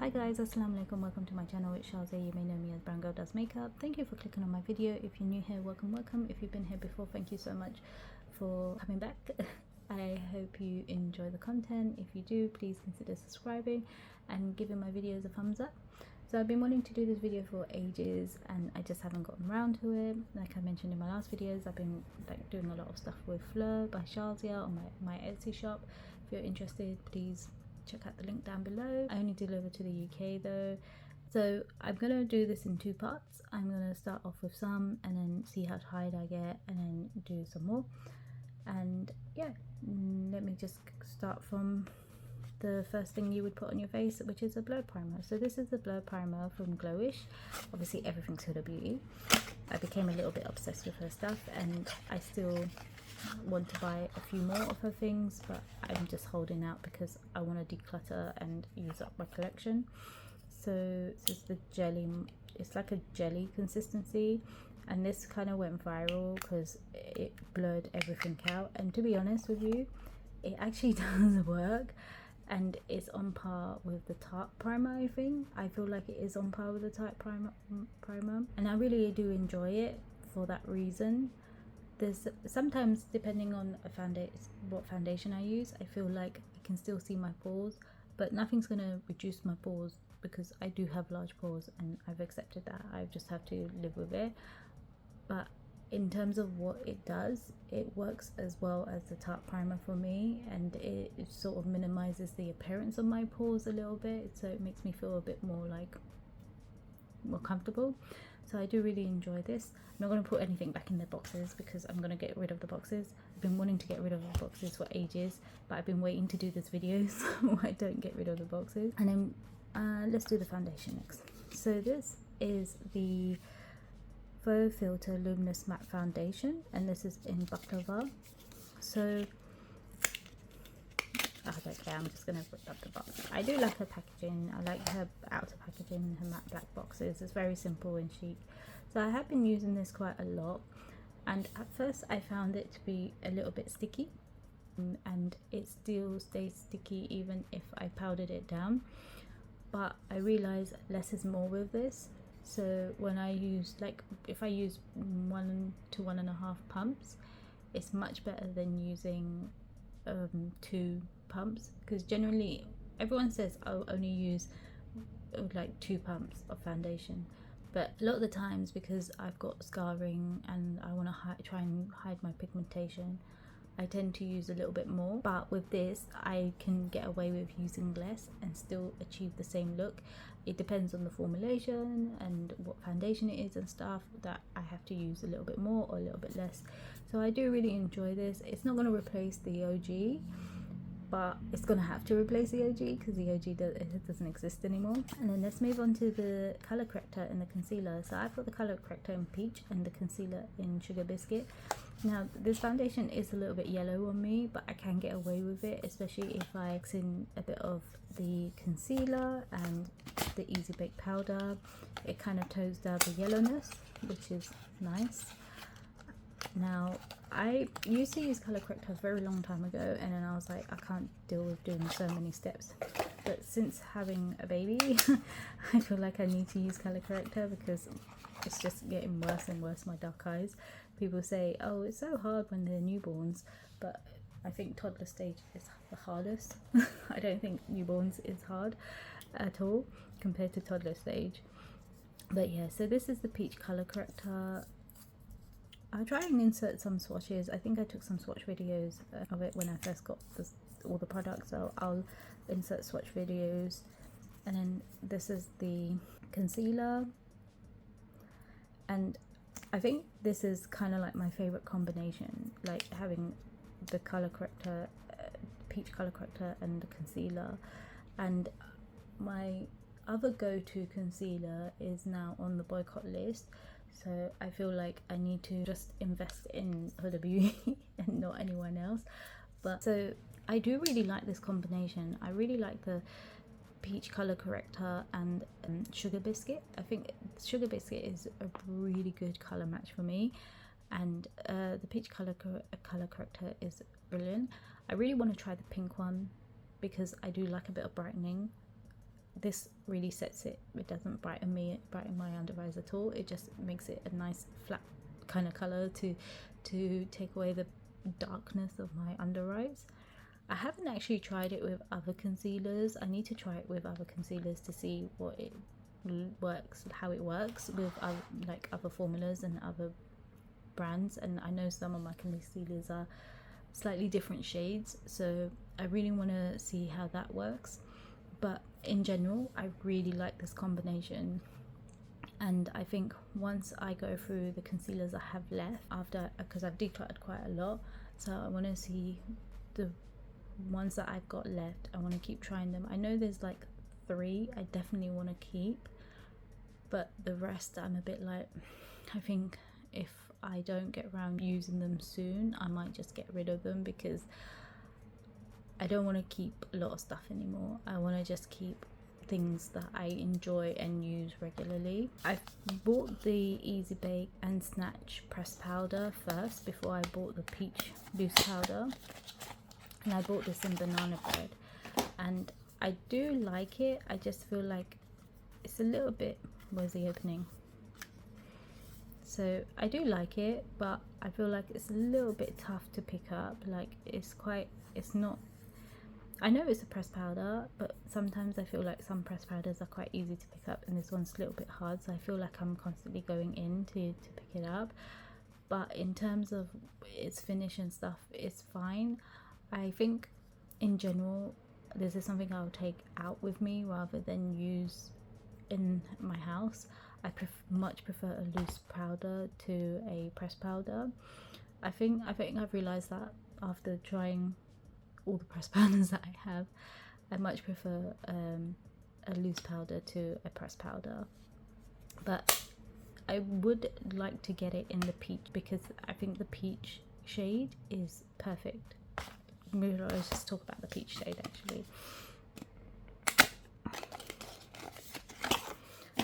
Hi guys, assalamu alaikum, welcome to my channel. It's Shazia. You may know me as Brown Girl Does Makeup. Thank you for clicking on my video. If you're new here, welcome. If you've been here before, thank you so much for coming back. I hope you enjoy the content. If you do, please consider subscribing and giving my videos a thumbs up. So I've been wanting to do this video for ages and I just haven't gotten around to it. Like I mentioned in my last videos, I've been doing a lot of stuff with Fleur by Shazia on my Etsy shop. If you're interested, please check out the link down below. I only deliver to the UK though, so I'm gonna do this in two parts. I'm gonna start off with some and then see how tired I get and then do some more. And yeah, let me just start from the first thing you would put on your face, which is a blur primer. So this is the blur primer from GloWish. Obviously everything's Huda Beauty. I became a little bit obsessed with her stuff and I still want to buy a few more of her things, but I'm just holding out because I want to declutter and use up my collection. So this is the jelly, it's like a jelly consistency, and this kind of went viral because it blurred everything out, and to be honest with you, it actually does work and it's on par with the Tarte primer. I feel like it is on par with the Tarte primer and I really do enjoy it for that reason. There's sometimes, depending on what foundation I use, I feel like I can still see my pores, but nothing's going to reduce my pores because I do have large pores and I've accepted that. I just have to live with it. But in terms of what it does, it works as well as the Tarte primer for me, and it sort of minimizes the appearance of my pores a little bit, so it makes me feel a bit more comfortable. So I do really enjoy this. I'm not going to put anything back in the boxes because I'm going to get rid of the boxes. I've been wanting to get rid of the boxes for ages, but I've been waiting to do this video so I don't get rid of the boxes. And then let's do the foundation next. So this is the Faux Filter Luminous Matte Foundation and this is in Baklava. So okay, I'm just going to rip up the box. I do like her packaging. I like her outer packaging, her matte black boxes. It's very simple and chic. So I have been using this quite a lot, and at first I found it to be a little bit sticky, and it still stays sticky even if I powdered it down. But I realized less is more with this. So when I use, if I use 1 to 1.5 pumps, it's much better than using 2 pumps, because generally everyone says I'll only use 2 pumps of foundation, but a lot of the times, because I've got scarring and I want to try and hide my pigmentation, I tend to use a little bit more. But with this I can get away with using less and still achieve the same look. It depends on the formulation and what foundation it is and stuff, that I have to use a little bit more or a little bit less. So I do really enjoy this. It's not going to replace the OG, but it's going to have to replace the OG because the OG doesn't exist anymore. And then let's move on to the color corrector and the concealer. So I've got the color corrector in Peach and the concealer in Sugar Biscuit. Now this foundation is a little bit yellow on me, but I can get away with it, especially if I mix in a bit of the concealer and the Easy Bake powder. It kind of tones down the yellowness, which is nice. Now I used to use color corrector a very long time ago, and then I was like, I can't deal with doing so many steps. But since having a baby I feel like I need to use color corrector because it's just getting worse and worse, my dark eyes. People say, oh, it's so hard when they're newborns, but I think toddler stage is the hardest. I don't think newborns is hard at all compared to toddler stage. But yeah, so this is the Peach color corrector. I'll try and insert some swatches. I think I took some swatch videos of it when I first got all the products, so I'll insert swatch videos. And then this is the concealer, and I think this is kind of like my favorite combination, like having the color corrector, Peach color corrector and the concealer. And my other go-to concealer is now on the Boycott list, so I feel like I need to just invest in Huda Beauty and not anyone else. But so I do really like this combination. I really like the Peach color corrector and Sugar Biscuit. I think Sugar Biscuit is a really good color match for me, and the Peach color corrector is brilliant. I really want to try the pink one because I do like a bit of brightening this really sets it. It doesn't brighten my under eyes at all. It just makes it a nice flat kind of color to take away the darkness of my under eyes. I haven't actually tried it with other concealers. I need to try it with other concealers to see what it works, how it works with like other formulas and other brands. And I know some of my concealers are slightly different shades, so I really want to see how that works. But in general, I really like this combination, and I think once I go through the concealers I have left after, because I've decluttered quite a lot, so I want to see the ones that I've got left. I want to keep trying them. I know there's like 3 I definitely want to keep, but the rest I'm a bit like, I think if I don't get around using them soon, I might just get rid of them, because I don't want to keep a lot of stuff anymore. I want to just keep things that I enjoy and use regularly. I've bought the Easy Bake and Snatch pressed powder first before I bought the peach loose powder, and I bought this in banana bread, and I do like it. I just feel like it's a little bit, where's the opening? So I do like it, but I feel like it's a little bit tough to pick up. Like it's not, I know it's a pressed powder, but sometimes I feel like some pressed powders are quite easy to pick up, and this one's a little bit hard, so I feel like I'm constantly going in to pick it up. But in terms of its finish and stuff, it's fine. I think in general this is something I'll take out with me rather than use in my house. I much prefer a loose powder to a pressed powder. I think I've realized that after trying all the pressed powders that I have, I much prefer a loose powder to a pressed powder. But I would like to get it in the peach, because I think the peach shade is perfect. Let's just talk about the peach shade actually.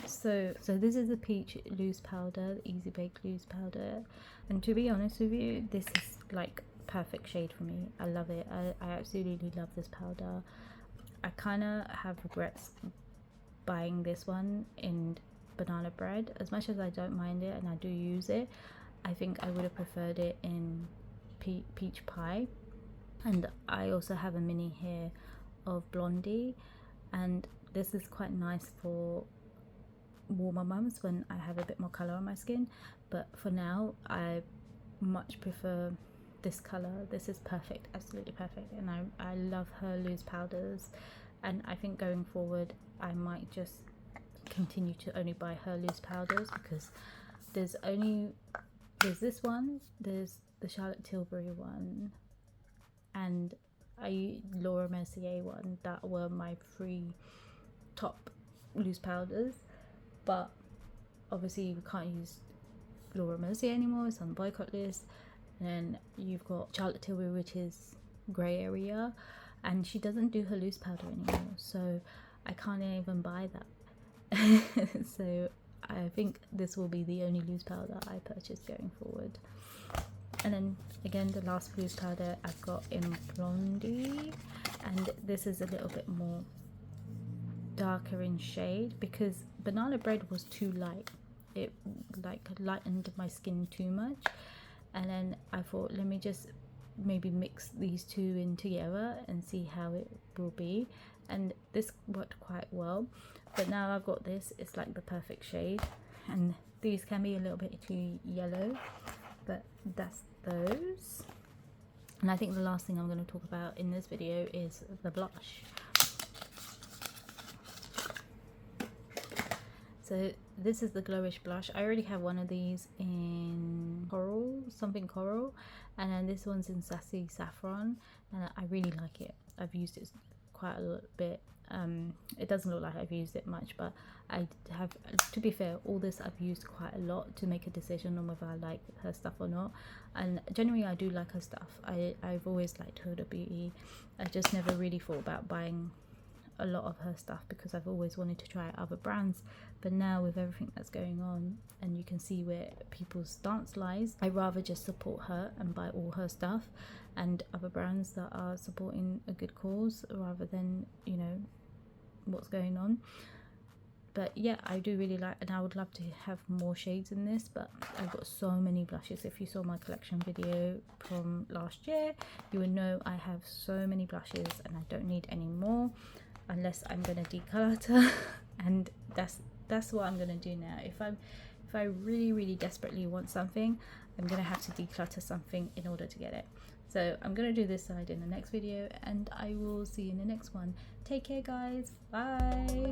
So this is the peach loose powder, the Easy Bake loose powder, and to be honest with you, this is like perfect shade for me. I love it. I absolutely love this powder. I kind of have regrets buying this one in banana bread. As much as I don't mind it and I do use it, I think I would have preferred it in peach pie. And I also have a mini here of Blondie, and this is quite nice for warmer months when I have a bit more colour on my skin. But for now, I much prefer this colour. This is perfect, absolutely perfect, and I love her loose powders, and I think going forward I might just continue to only buy her loose powders, because there's this one, there's the Charlotte Tilbury one, and Laura Mercier one. That were my 3 top loose powders, but obviously we can't use Laura Mercier anymore, it's on the boycott list. And then you've got Charlotte Tilbury, which is grey area, and she doesn't do her loose powder anymore, so I can't even buy that. So I think this will be the only loose powder I purchase going forward. And then again, the last loose powder I've got in Blondie, and this is a little bit more darker in shade, because banana bread was too light. It like lightened my skin too much, and then I thought, let me just maybe mix these 2 in together and see how it will be, and this worked quite well. But now I've got this, it's like the perfect shade, and these can be a little bit too yellow, but that's those. And I think the last thing I'm going to talk about in this video is the blush. So this is the GloWish blush. I already have one of these in coral, something coral, and then this one's in Sassy Saffron, and I really like it. I've used it quite a little bit. It doesn't look like I've used it much, but I have, to be fair, all this I've used quite a lot to make a decision on whether I like her stuff or not. And generally I do like her stuff. I've always liked Huda Beauty. I just never really thought about buying a lot of her stuff because I've always wanted to try other brands. But now with everything that's going on, and you can see where people's stance lies, I'd rather just support her and buy all her stuff and other brands that are supporting a good cause, rather than, you know, what's going on. But yeah, I do really like, and I would love to have more shades in this, but I've got so many blushes. If you saw my collection video from last year, you would know I have so many blushes and I don't need any more unless I'm going to declutter. And that's what I'm going to do now. If I really desperately want something, I'm going to have to declutter something in order to get it. So I'm going to do this side in the next video, and I will see you in the next one. Take care, guys. Bye.